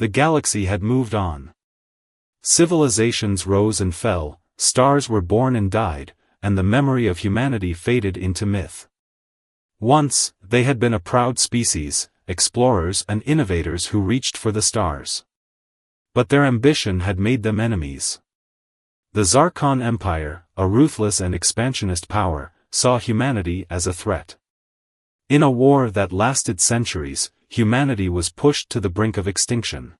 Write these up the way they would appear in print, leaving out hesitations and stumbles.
The galaxy had moved on. Civilizations rose and fell, stars were born and died, and the memory of humanity faded into myth. Once, they had been a proud species, explorers and innovators who reached for the stars. But their ambition had made them enemies. The Zarkon Empire, a ruthless and expansionist power, saw humanity as a threat. In a war that lasted centuries, humanity was pushed to the brink of extinction.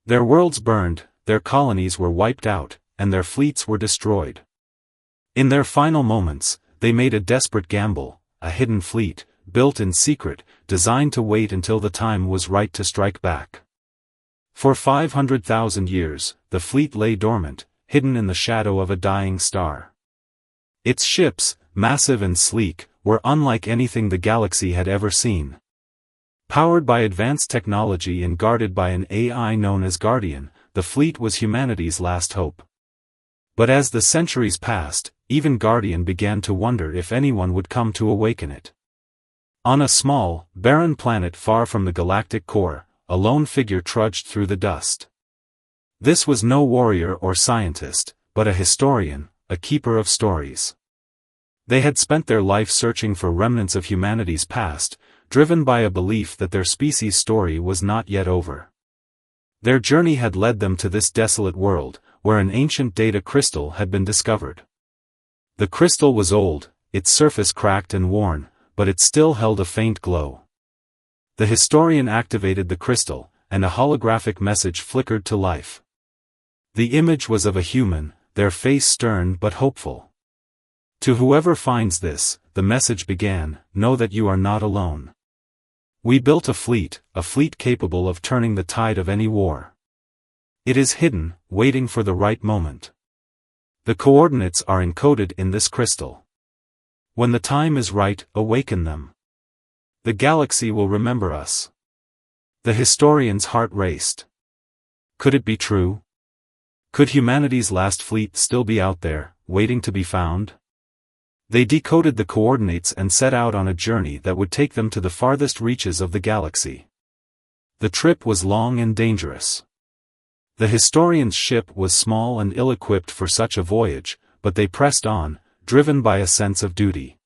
Their worlds burned, their colonies were wiped out, and their fleets were destroyed. In their final moments, they made a desperate gamble, a hidden fleet, built in secret, designed to wait until the time was right to strike back. For 500,000 years, the fleet lay dormant, hidden in the shadow of a dying star. Its ships, massive and sleek, were unlike anything the galaxy had ever seen. Powered by advanced technology and guarded by an AI known as Guardian, the fleet was humanity's last hope. But as the centuries passed, even Guardian began to wonder if anyone would come to awaken it. On a small, barren planet far from the galactic core, a lone figure trudged through the dust. This was no warrior or scientist, but a historian, a keeper of stories. They had spent their life searching for remnants of humanity's past, driven by a belief that their species' story was not yet over. Their journey had led them to this desolate world, where an ancient data crystal had been discovered. The crystal was old, its surface cracked and worn, but it still held a faint glow. The historian activated the crystal, and a holographic message flickered to life. The image was of a human, their face stern but hopeful. To whoever finds this, the message began, know that you are not alone. We built a fleet capable of turning the tide of any war. It is hidden, waiting for the right moment. The coordinates are encoded in this crystal. When the time is right, awaken them. The galaxy will remember us. The historian's heart raced. Could it be true? Could humanity's last fleet still be out there, waiting to be found? They decoded the coordinates and set out on a journey that would take them to the farthest reaches of the galaxy. The trip was long and dangerous. The historian's ship was small and ill-equipped for such a voyage, but they pressed on, driven by a sense of duty.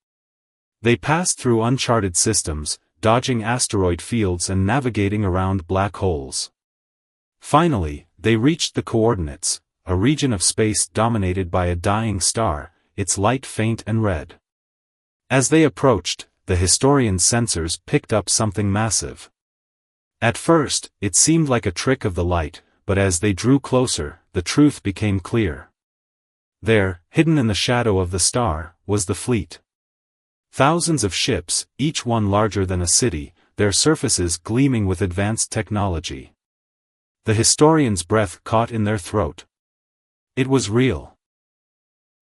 They passed through uncharted systems, dodging asteroid fields and navigating around black holes. Finally, they reached the coordinates, a region of space dominated by a dying star, its light faint and red. As they approached, the historian's sensors picked up something massive. At first, it seemed like a trick of the light, but as they drew closer, the truth became clear. There, hidden in the shadow of the star, was the fleet. Thousands of ships, each one larger than a city, their surfaces gleaming with advanced technology. The historian's breath caught in their throat. It was real.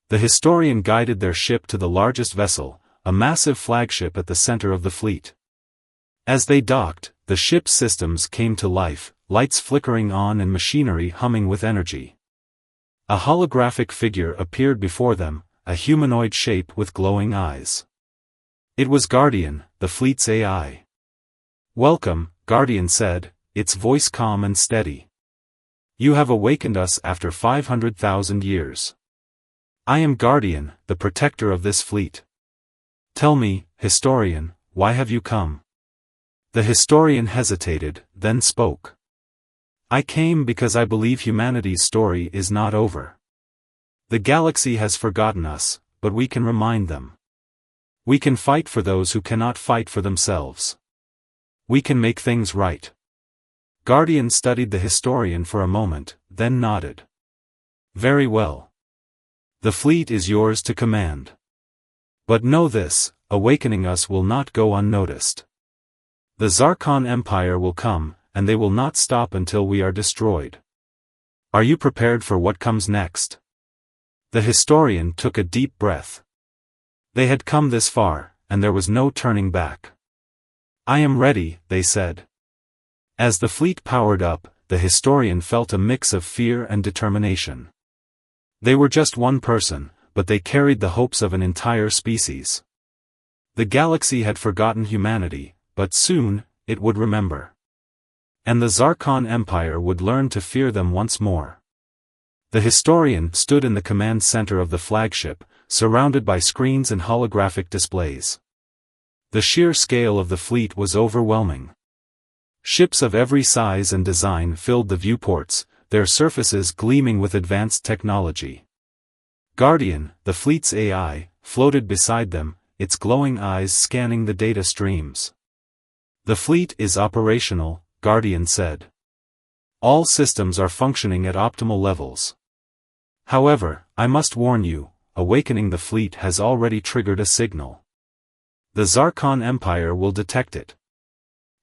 The historian guided their ship to the largest vessel, a massive flagship at the center of the fleet. As they docked, the ship's systems came to life, lights flickering on and machinery humming with energy. A holographic figure appeared before them, a humanoid shape with glowing eyes. It was Guardian, the fleet's AI. "Welcome," Guardian said, its voice calm and steady. "You have awakened us after 500,000 years. I am Guardian, the protector of this fleet. Tell me, historian, why have you come?" The historian hesitated, then spoke. "I came because I believe humanity's story is not over. The galaxy has forgotten us, but we can remind them. We can fight for those who cannot fight for themselves. We can make things right." Guardian studied the historian for a moment, then nodded. "Very well. The fleet is yours to command. But know this, awakening us will not go unnoticed. The Zarkon Empire will come, and they will not stop until we are destroyed. Are you prepared for what comes next?" The historian took a deep breath. They had come this far, and there was no turning back. "I am ready," they said. As the fleet powered up, the historian felt a mix of fear and determination. They were just one person, but they carried the hopes of an entire species. The galaxy had forgotten humanity, but soon, it would remember. And the Zarkon Empire would learn to fear them once more. The historian stood in the command center of the flagship, surrounded by screens and holographic displays. The sheer scale of the fleet was overwhelming. Ships of every size and design filled the viewports, their surfaces gleaming with advanced technology. Guardian, the fleet's AI, floated beside them, its glowing eyes scanning the data streams. The fleet is operational, Guardian said. All systems are functioning at optimal levels. However, I must warn you, awakening the fleet has already triggered a signal. The Zarkon Empire will detect it.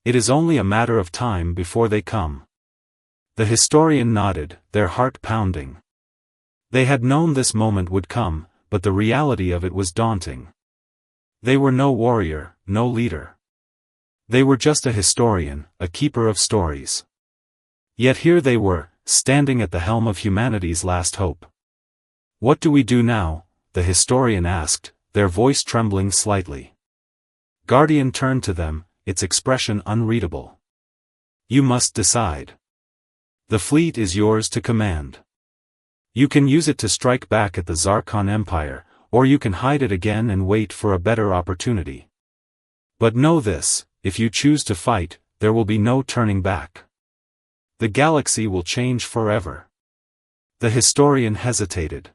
It is only a matter of time before they come. The historian nodded, their heart pounding. They had known this moment would come, but the reality of it was daunting. They were no warrior, no leader. They were just a historian, a keeper of stories. Yet here they were, standing at the helm of humanity's last hope. What do we do now? The historian asked, their voice trembling slightly. Guardian turned to them, its expression unreadable. You must decide. The fleet is yours to command. You can use it to strike back at the Zarkon Empire, or you can hide it again and wait for a better opportunity. But know this, if you choose to fight, there will be no turning back. The galaxy will change forever. The historian hesitated.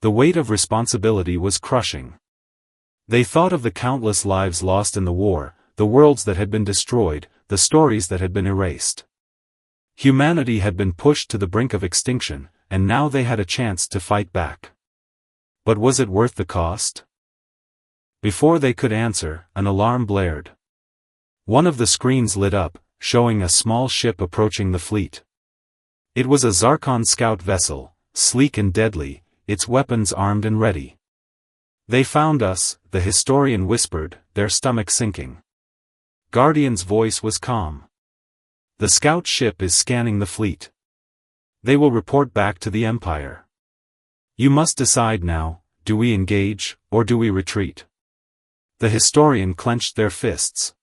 The weight of responsibility was crushing. They thought of the countless lives lost in the war, the worlds that had been destroyed, the stories that had been erased. Humanity had been pushed to the brink of extinction, and now they had a chance to fight back. But was it worth the cost? Before they could answer, an alarm blared. One of the screens lit up, showing a small ship approaching the fleet. It was a Zarkon scout vessel, sleek and deadly, its weapons armed and ready. They found us, the historian whispered, their stomach sinking. Guardian's voice was calm. The scout ship is scanning the fleet. They will report back to the Empire. You must decide now, do we engage, or do we retreat? The historian clenched their fists.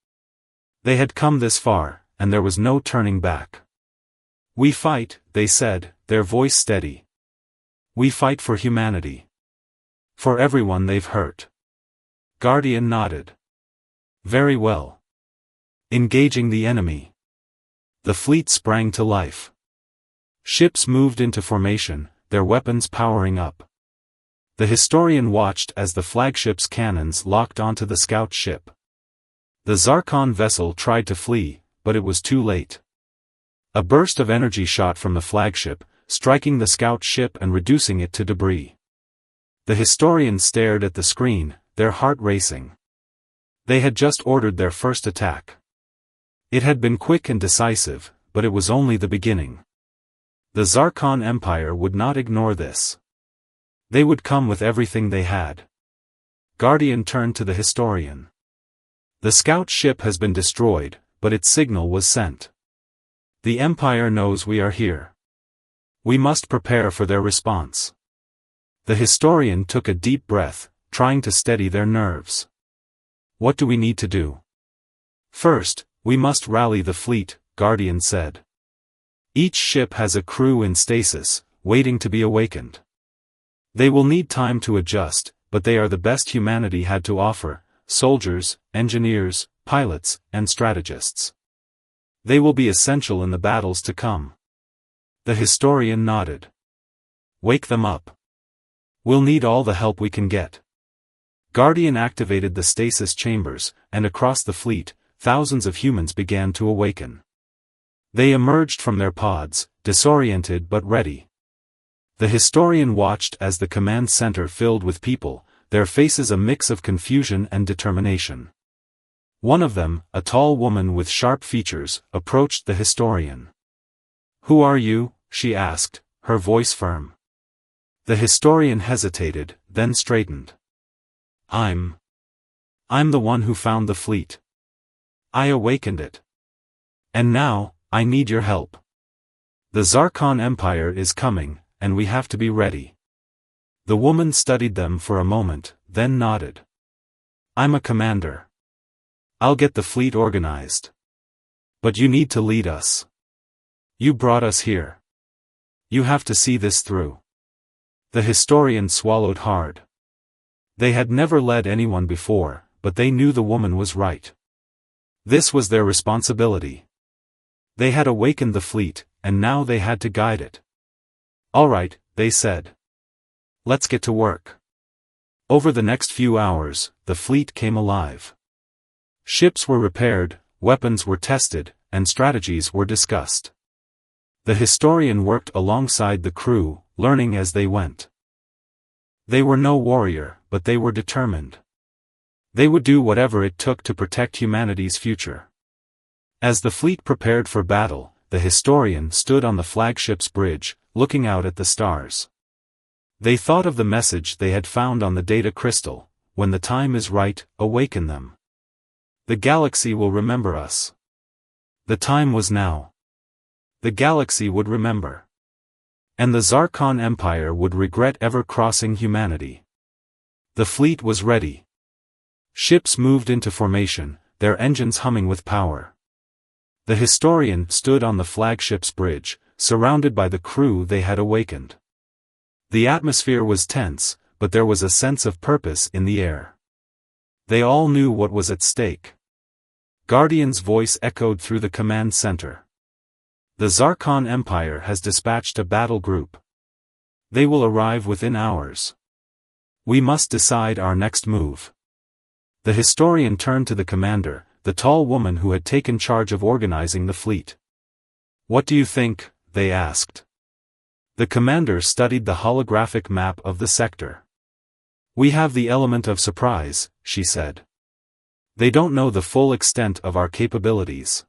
They had come this far, and there was no turning back. We fight, they said, their voice steady. We fight for humanity. For everyone they've hurt. Guardian nodded. Very well. Engaging the enemy. The fleet sprang to life. Ships moved into formation, their weapons powering up. The historian watched as the flagship's cannons locked onto the scout ship. The Zarkon vessel tried to flee, but it was too late. A burst of energy shot from the flagship, striking the scout ship and reducing it to debris. The historians stared at the screen, their heart racing. They had just ordered their first attack. It had been quick and decisive, but it was only the beginning. The Zarkon Empire would not ignore this. They would come with everything they had. Guardian turned to the historian. The scout ship has been destroyed, but its signal was sent. The Empire knows we are here. We must prepare for their response. The historian took a deep breath, trying to steady their nerves. What do we need to do? First, we must rally the fleet, Guardian said. Each ship has a crew in stasis, waiting to be awakened. They will need time to adjust, but they are the best humanity had to offer, soldiers, engineers, pilots, and strategists. They will be essential in the battles to come. The historian nodded. Wake them up. We'll need all the help we can get. Guardian activated the stasis chambers, and across the fleet, thousands of humans began to awaken. They emerged from their pods, disoriented but ready. The historian watched as the command center filled with people, their faces a mix of confusion and determination. One of them, a tall woman with sharp features, approached the historian. "Who are you?" she asked, her voice firm. The historian hesitated, then straightened. I'm the one who found the fleet. I awakened it. And now, I need your help. The Zarkon Empire is coming, and we have to be ready. The woman studied them for a moment, then nodded. I'm a commander. I'll get the fleet organized. But you need to lead us. You brought us here. You have to see this through. The historian swallowed hard. They had never led anyone before, but they knew the woman was right. This was their responsibility. They had awakened the fleet, and now they had to guide it. All right, they said. Let's get to work. Over the next few hours, the fleet came alive. Ships were repaired, weapons were tested, and strategies were discussed. The historian worked alongside the crew, learning as they went. They were no warrior, but they were determined. They would do whatever it took to protect humanity's future. As the fleet prepared for battle, the historian stood on the flagship's bridge, looking out at the stars. They thought of the message they had found on the data crystal: when the time is right, awaken them. The galaxy will remember us. The time was now. The galaxy would remember. And the Zarkon Empire would regret ever crossing humanity. The fleet was ready. Ships moved into formation, their engines humming with power. The historian stood on the flagship's bridge, surrounded by the crew they had awakened. The atmosphere was tense, but there was a sense of purpose in the air. They all knew what was at stake. Guardian's voice echoed through the command center. The Zarkon Empire has dispatched a battle group. They will arrive within hours. We must decide our next move. The historian turned to the commander, the tall woman who had taken charge of organizing the fleet. What do you think? They asked. The commander studied the holographic map of the sector. We have the element of surprise, she said. They don't know the full extent of our capabilities.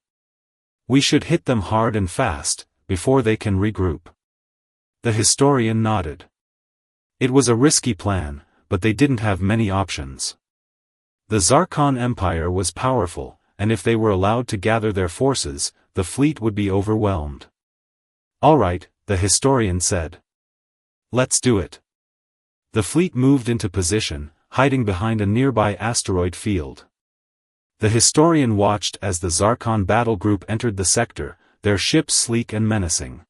We should hit them hard and fast, before they can regroup. The historian nodded. It was a risky plan, but they didn't have many options. The Zarkon Empire was powerful, and if they were allowed to gather their forces, the fleet would be overwhelmed. All right, the historian said. Let's do it. The fleet moved into position, hiding behind a nearby asteroid field. The historian watched as the Zarkon battle group entered the sector, their ships sleek and menacing.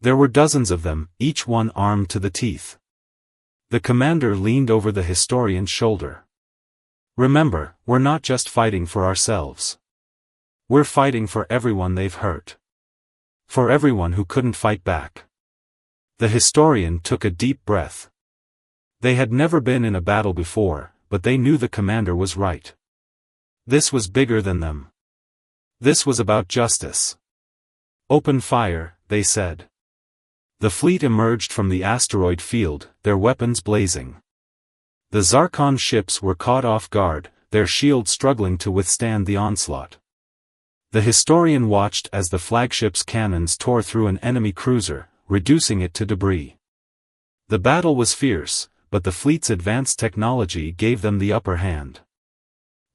There were dozens of them, each one armed to the teeth. The commander leaned over the historian's shoulder. Remember, we're not just fighting for ourselves. We're fighting for everyone they've hurt. For everyone who couldn't fight back. The historian took a deep breath. They had never been in a battle before, but they knew the commander was right. This was bigger than them. This was about justice. Open fire, they said. The fleet emerged from the asteroid field, their weapons blazing. The Zarkon ships were caught off guard, their shields struggling to withstand the onslaught. The historian watched as the flagship's cannons tore through an enemy cruiser, reducing it to debris. The battle was fierce, but the fleet's advanced technology gave them the upper hand.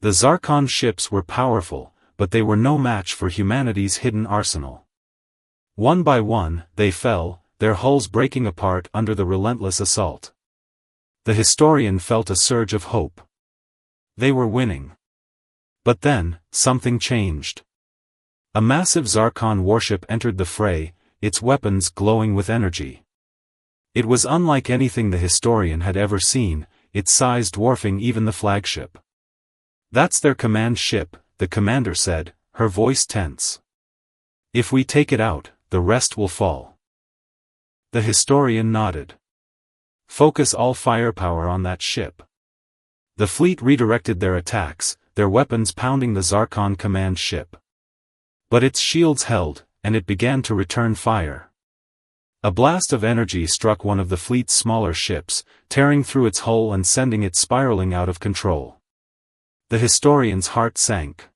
The Zarkon ships were powerful, but they were no match for humanity's hidden arsenal. One by one, they fell, their hulls breaking apart under the relentless assault. The historian felt a surge of hope. They were winning. But then, something changed. A massive Zarkon warship entered the fray, its weapons glowing with energy. It was unlike anything the historian had ever seen, its size dwarfing even the flagship. That's their command ship, the commander said, her voice tense. If we take it out, the rest will fall. The historian nodded. Focus all firepower on that ship. The fleet redirected their attacks, their weapons pounding the Zarkon command ship. But its shields held, and it began to return fire. A blast of energy struck one of the fleet's smaller ships, tearing through its hull and sending it spiraling out of control. The historian's heart sank.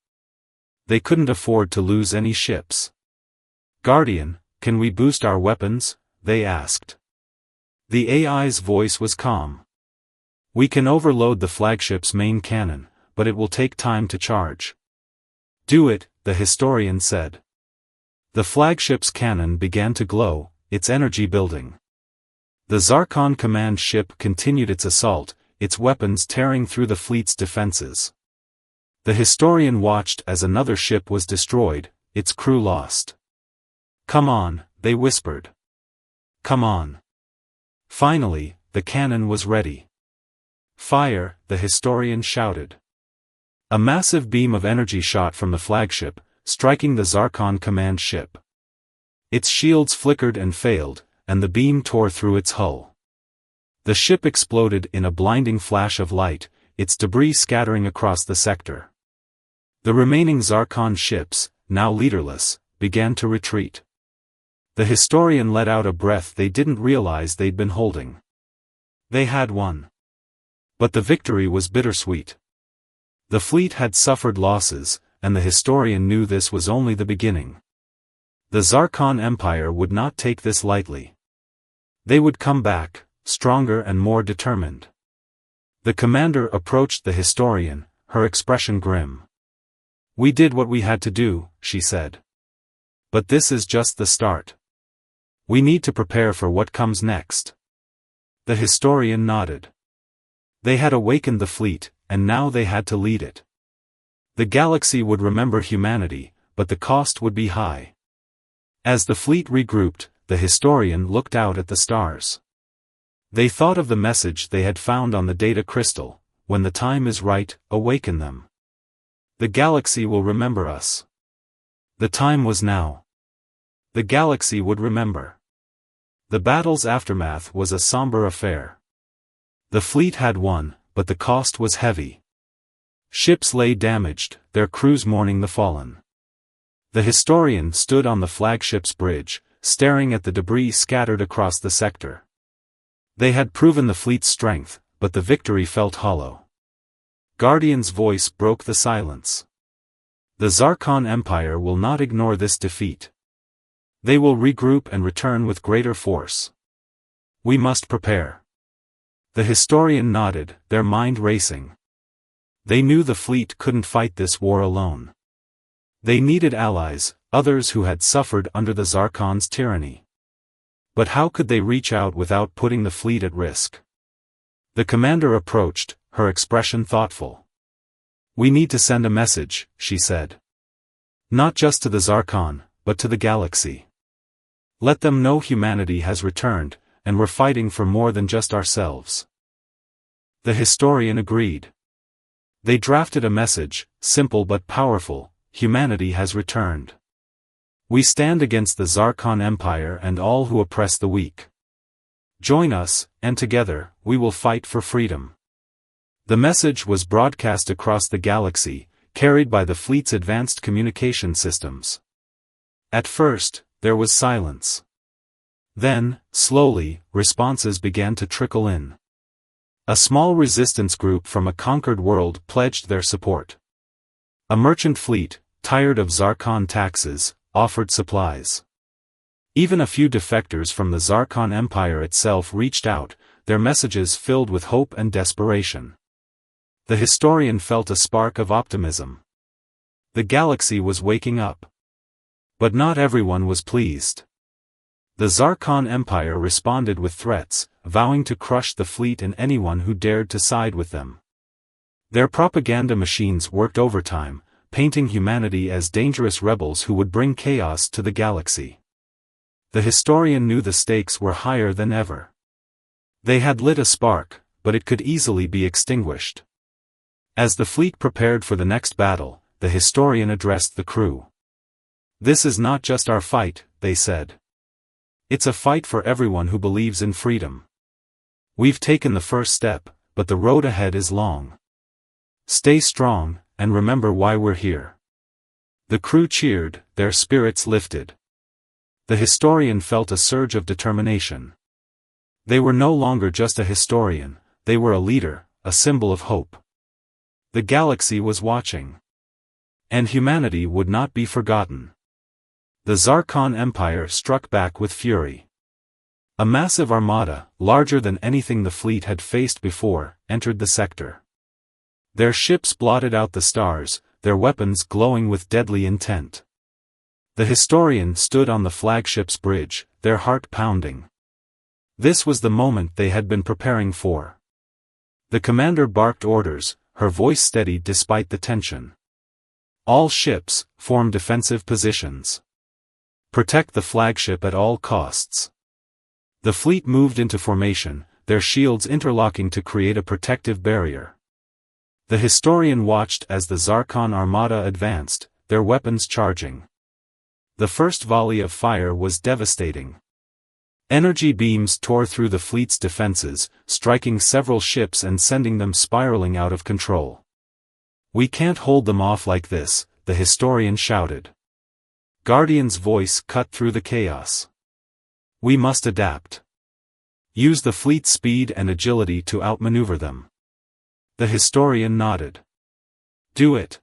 They couldn't afford to lose any ships. Guardian, can we boost our weapons? They asked. The AI's voice was calm. We can overload the flagship's main cannon, but it will take time to charge. Do it, the historian said. The flagship's cannon began to glow, its energy building. The Zarkon command ship continued its assault, its weapons tearing through the fleet's defenses. The historian watched as another ship was destroyed, its crew lost. "Come on," they whispered. "Come on." Finally, the cannon was ready. "Fire," the historian shouted. A massive beam of energy shot from the flagship, striking the Zarkon command ship. Its shields flickered and failed, and the beam tore through its hull. The ship exploded in a blinding flash of light, its debris scattering across the sector. The remaining Zarkon ships, now leaderless, began to retreat. The historian let out a breath they didn't realize they'd been holding. They had won. But the victory was bittersweet. The fleet had suffered losses, and the historian knew this was only the beginning. The Zarkon Empire would not take this lightly. They would come back, stronger and more determined. The commander approached the historian, her expression grim. "We did what we had to do," she said. "But this is just the start. We need to prepare for what comes next." The historian nodded. They had awakened the fleet, and now they had to lead it. The galaxy would remember humanity, but the cost would be high. As the fleet regrouped, the historian looked out at the stars. They thought of the message they had found on the data crystal: "When the time is right, awaken them. The galaxy will remember us." The time was now. The galaxy would remember. The battle's aftermath was a somber affair. The fleet had won, but the cost was heavy. Ships lay damaged, their crews mourning the fallen. The historian stood on the flagship's bridge, staring at the debris scattered across the sector. They had proven the fleet's strength, but the victory felt hollow. Guardian's voice broke the silence. "The Zarkon Empire will not ignore this defeat. They will regroup and return with greater force. We must prepare." The historian nodded, their mind racing. They knew the fleet couldn't fight this war alone. They needed allies, others who had suffered under the Zarkon's tyranny. But how could they reach out without putting the fleet at risk? The commander approached, her expression thoughtful. "We need to send a message," she said. "Not just to the Zarkon, but to the galaxy. Let them know humanity has returned, and we're fighting for more than just ourselves." The historian agreed. They drafted a message, simple but powerful: "Humanity has returned. We stand against the Zarkon Empire and all who oppress the weak. Join us, and together, we will fight for freedom." The message was broadcast across the galaxy, carried by the fleet's advanced communication systems. At first, there was silence. Then, slowly, responses began to trickle in. A small resistance group from a conquered world pledged their support. A merchant fleet, tired of Zarkon taxes, offered supplies. Even a few defectors from the Zarkon Empire itself reached out, their messages filled with hope and desperation. The historian felt a spark of optimism. The galaxy was waking up. But not everyone was pleased. The Zarkon Empire responded with threats, vowing to crush the fleet and anyone who dared to side with them. Their propaganda machines worked overtime, painting humanity as dangerous rebels who would bring chaos to the galaxy. The historian knew the stakes were higher than ever. They had lit a spark, but it could easily be extinguished. As the fleet prepared for the next battle, the historian addressed the crew. "This is not just our fight," they said. "It's a fight for everyone who believes in freedom. We've taken the first step, but the road ahead is long. Stay strong, and remember why we're here." The crew cheered, their spirits lifted. The historian felt a surge of determination. They were no longer just a historian, they were a leader, a symbol of hope. The galaxy was watching. And humanity would not be forgotten. The Zarkon Empire struck back with fury. A massive armada, larger than anything the fleet had faced before, entered the sector. Their ships blotted out the stars, their weapons glowing with deadly intent. The historian stood on the flagship's bridge, their heart pounding. This was the moment they had been preparing for. The commander barked orders, her voice steady despite the tension. All ships, form defensive positions. Protect the flagship at all costs. The fleet moved into formation, their shields interlocking to create a protective barrier. The historian watched as the Zarkon armada advanced, their weapons charging. The first volley of fire was devastating. Energy beams tore through the fleet's defenses, striking several ships and sending them spiraling out of control. "We can't hold them off like this," the historian shouted. Guardian's voice cut through the chaos. "We must adapt. Use the fleet's speed and agility to outmaneuver them." The historian nodded. "Do it."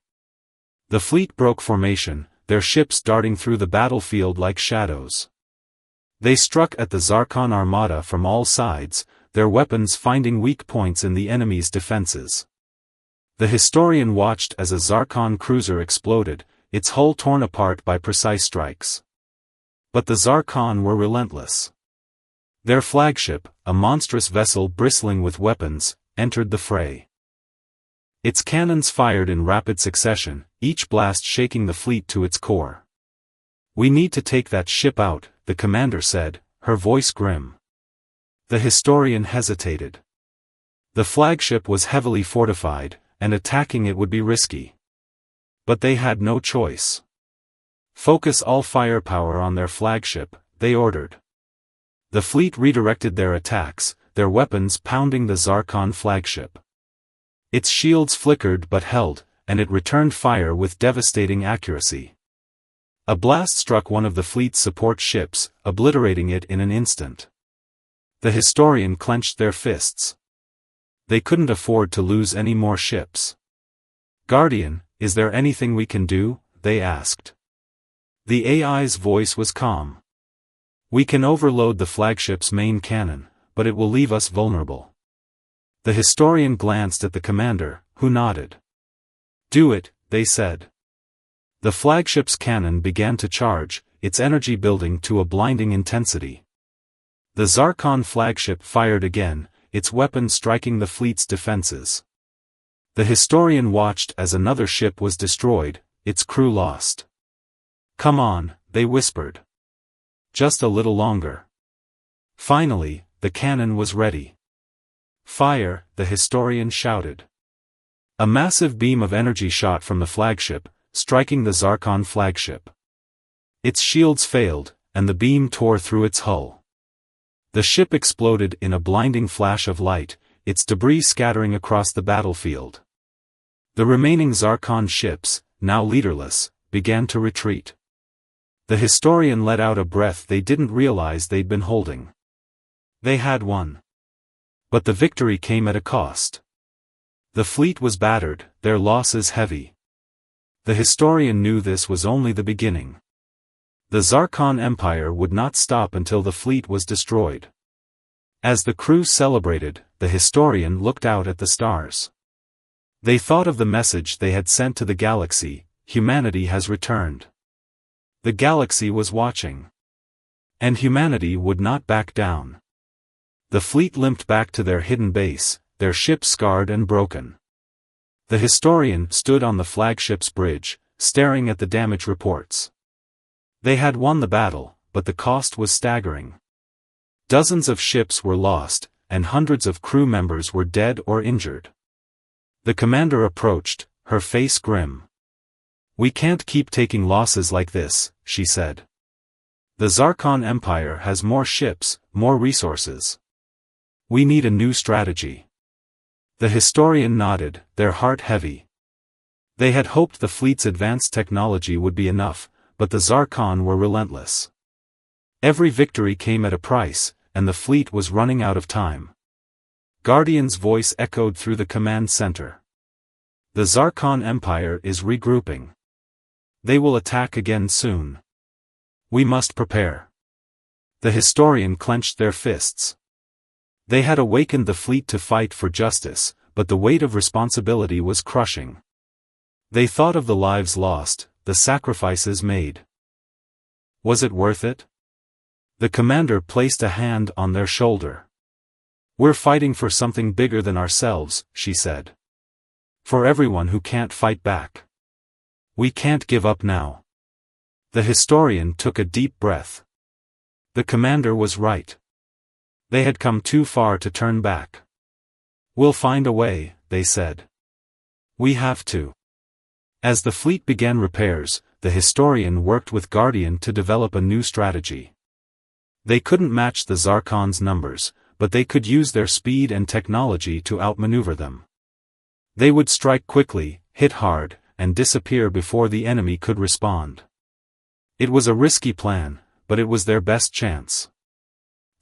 The fleet broke formation, their ships darting through the battlefield like shadows. They struck at the Zarkon armada from all sides, their weapons finding weak points in the enemy's defenses. The historian watched as a Zarkon cruiser exploded, its hull torn apart by precise strikes. But the Zarkon were relentless. Their flagship, a monstrous vessel bristling with weapons, entered the fray. Its cannons fired in rapid succession, each blast shaking the fleet to its core. "We need to take that ship out," the commander said, her voice grim. The historian hesitated. The flagship was heavily fortified, and attacking it would be risky. But they had no choice. "Focus all firepower on their flagship," they ordered. The fleet redirected their attacks, their weapons pounding the Zarkon flagship. Its shields flickered but held, and it returned fire with devastating accuracy. A blast struck one of the fleet's support ships, obliterating it in an instant. The historian clenched their fists. They couldn't afford to lose any more ships. "Guardian, is there anything we can do?" they asked. The AI's voice was calm. "We can overload the flagship's main cannon, but it will leave us vulnerable." The historian glanced at the commander, who nodded. "Do it," they said. The flagship's cannon began to charge, its energy building to a blinding intensity. The Zarkon flagship fired again, its weapon striking the fleet's defenses. The historian watched as another ship was destroyed, its crew lost. "Come on," they whispered. "Just a little longer." Finally, the cannon was ready. "Fire," the historian shouted. A massive beam of energy shot from the flagship, striking the Zarkon flagship. Its shields failed, and the beam tore through its hull. The ship exploded in a blinding flash of light, its debris scattering across the battlefield. The remaining Zarkon ships, now leaderless, began to retreat. The historian let out a breath they didn't realize they'd been holding. They had won. But the victory came at a cost. The fleet was battered, their losses heavy. The historian knew this was only the beginning. The Zarkon Empire would not stop until the fleet was destroyed. As the crew celebrated, the historian looked out at the stars. They thought of the message they had sent to the galaxy: humanity has returned. The galaxy was watching. And humanity would not back down. The fleet limped back to their hidden base, their ship scarred and broken. The historian stood on the flagship's bridge, staring at the damage reports. They had won the battle, but the cost was staggering. Dozens of ships were lost, and hundreds of crew members were dead or injured. The commander approached, her face grim. "We can't keep taking losses like this," she said. "The Zarkon Empire has more ships, more resources. We need a new strategy." The historian nodded, their heart heavy. They had hoped the fleet's advanced technology would be enough, but the Zarkon were relentless. Every victory came at a price, and the fleet was running out of time. Guardian's voice echoed through the command center. "The Zarkon Empire is regrouping. They will attack again soon. We must prepare." The historian clenched their fists. They had awakened the fleet to fight for justice, but the weight of responsibility was crushing. They thought of the lives lost, the sacrifices made. Was it worth it? The commander placed a hand on their shoulder. "We're fighting for something bigger than ourselves," she said. "For everyone who can't fight back. We can't give up now. The historian took a deep breath. The commander was right. They had come too far to turn back. We'll find a way, they said. We have to. As the fleet began repairs, the historian worked with Guardian to develop a new strategy. They couldn't match the Zarkon's numbers, but they could use their speed and technology to outmaneuver them. They would strike quickly, hit hard, and disappear before the enemy could respond. It was a risky plan, but it was their best chance.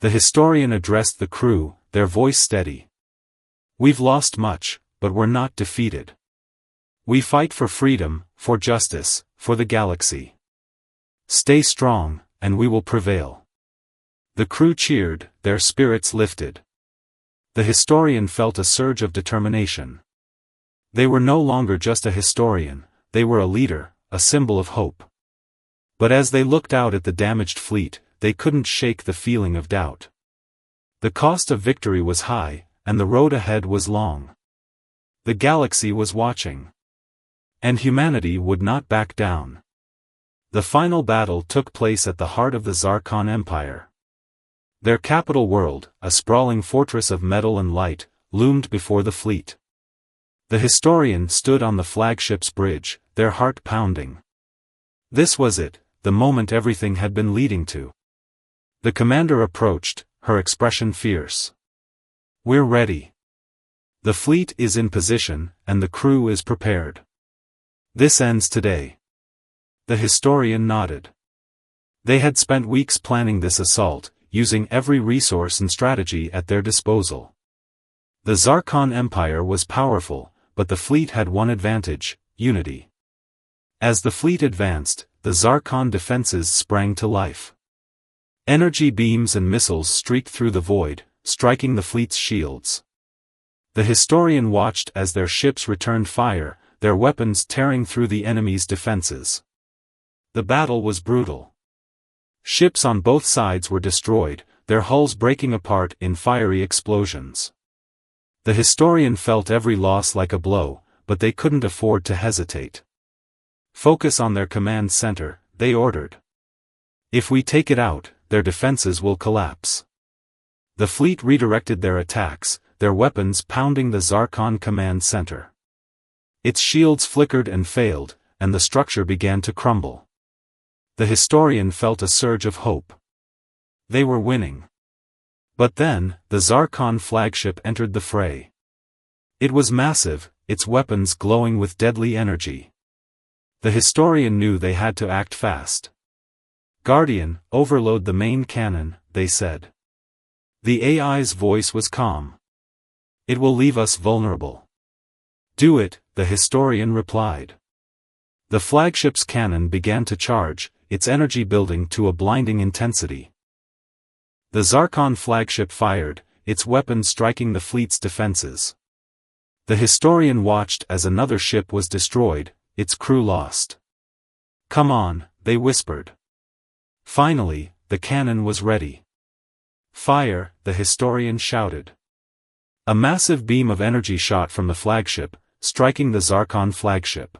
The historian addressed the crew, their voice steady. We've lost much, but we're not defeated. We fight for freedom, for justice, for the galaxy. Stay strong, and we will prevail. The crew cheered, their spirits lifted. The historian felt a surge of determination. They were no longer just a historian, they were a leader, a symbol of hope. But as they looked out at the damaged fleet, they couldn't shake the feeling of doubt. The cost of victory was high, and the road ahead was long. The galaxy was watching. And humanity would not back down. The final battle took place at the heart of the Zarkon Empire. Their capital world, a sprawling fortress of metal and light, loomed before the fleet. The historian stood on the flagship's bridge, their heart pounding. This was it, the moment everything had been leading to. The commander approached, her expression fierce. We're ready. The fleet is in position, and the crew is prepared. This ends today. The historian nodded. They had spent weeks planning this assault, using every resource and strategy at their disposal. The Zarkon Empire was powerful, but the fleet had one advantage: unity. As the fleet advanced, the Zarkon defenses sprang to life. Energy beams and missiles streaked through the void, striking the fleet's shields. The historian watched as their ships returned fire, their weapons tearing through the enemy's defenses. The battle was brutal. Ships on both sides were destroyed, their hulls breaking apart in fiery explosions. The historian felt every loss like a blow, but they couldn't afford to hesitate. Focus on their command center, they ordered. If we take it out, their defenses will collapse. The fleet redirected their attacks, their weapons pounding the Zarkon command center. Its shields flickered and failed, and the structure began to crumble. The historian felt a surge of hope. They were winning. But then, the Zarkon flagship entered the fray. It was massive, its weapons glowing with deadly energy. The historian knew they had to act fast. Guardian, overload the main cannon, they said. The AI's voice was calm. It will leave us vulnerable. Do it, the historian replied. The flagship's cannon began to charge, its energy building to a blinding intensity. The Zarkon flagship fired, its weapons striking the fleet's defenses. The historian watched as another ship was destroyed, its crew lost. Come on, they whispered. Finally, the cannon was ready. Fire, the historian shouted. A massive beam of energy shot from the flagship, striking the Zarkon flagship.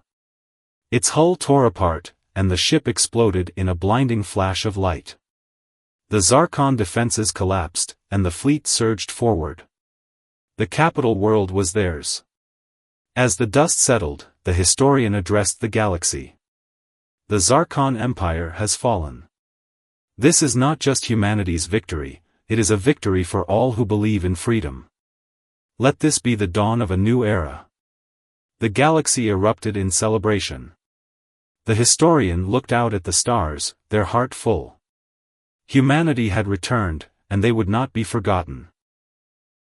Its hull tore apart, and the ship exploded in a blinding flash of light. The Zarkon defenses collapsed, and the fleet surged forward. The capital world was theirs. As the dust settled, the historian addressed the galaxy. The Zarkon Empire has fallen. This is not just humanity's victory, it is a victory for all who believe in freedom. Let this be the dawn of a new era. The galaxy erupted in celebration. The historian looked out at the stars, their heart full. Humanity had returned, and they would not be forgotten.